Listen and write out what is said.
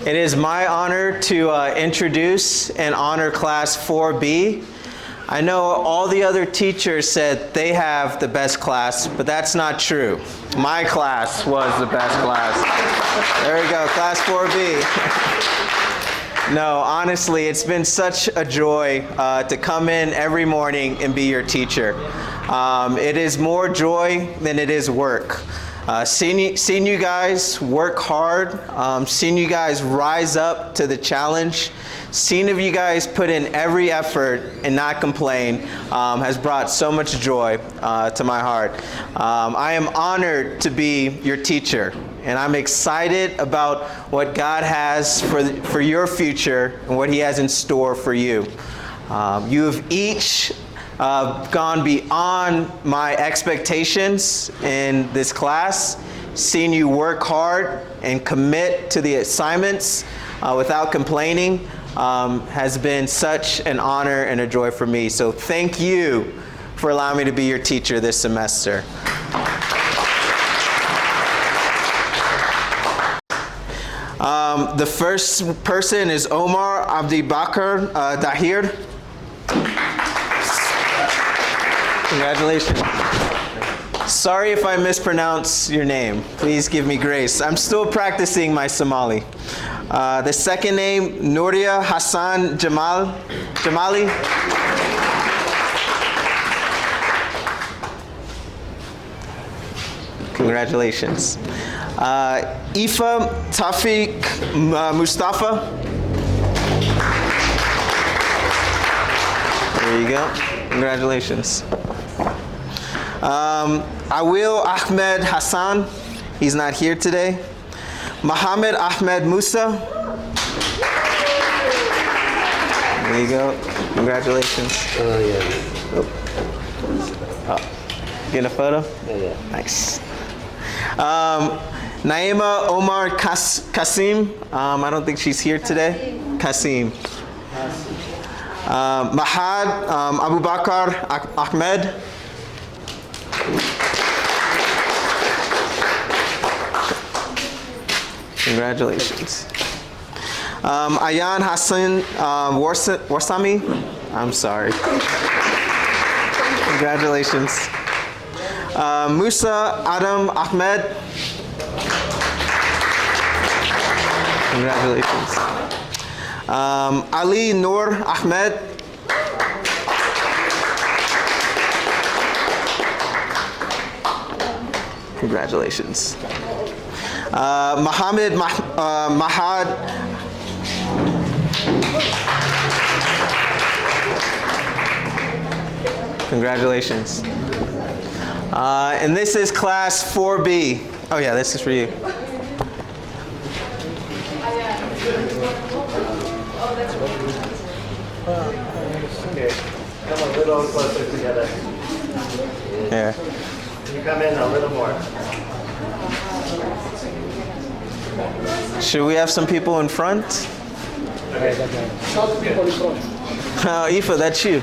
It is my honor to introduce and honor Class 4B. I know all the other teachers said they have the best class, but that's not true. My class was the best class. There we go, Class 4B. No, honestly, it's been such a joy to come in every morning and be your teacher. It is more joy than it is work. Seeing you guys work hard, seeing you guys rise up to the challenge, seeing you guys put in every effort and not complain has brought so much joy to my heart. I am honored to be your teacher, and I'm excited about what God has for your future and what He has in store for you. You have each gone beyond my expectations in this class, seeing you work hard and commit to the assignments without complaining has been such an honor and a joy for me. So thank you for allowing me to be your teacher this semester. The first person is Omar Abdibakar Dahir. Congratulations. Sorry if I mispronounce your name. Please give me grace. I'm still practicing my Somali. The second name, Nuria Hassan Jamali. Congratulations. Ifa Tafiq Mustafa. There you go. Congratulations. Awil Ahmed Hassan, he's not here today. Mohammed Ahmed Musa. There you go. Congratulations. Getting a photo? Yeah. Nice. Naima Omar Kasim. I don't think she's here today. Kasim. Mahad Abubakar Ahmed. Congratulations. Ayan Hassan Warsami. I'm sorry. Congratulations. Musa Adam Ahmed. Congratulations. Ali Noor Ahmed. Congratulations. Mohammed Mahad. Congratulations. And this is Class 4B. Oh yeah, this is for you. Okay, come a little closer together. Yeah. Can you come in a little more? Should we have some people in front? Okay. Oh, Ifa, that's you.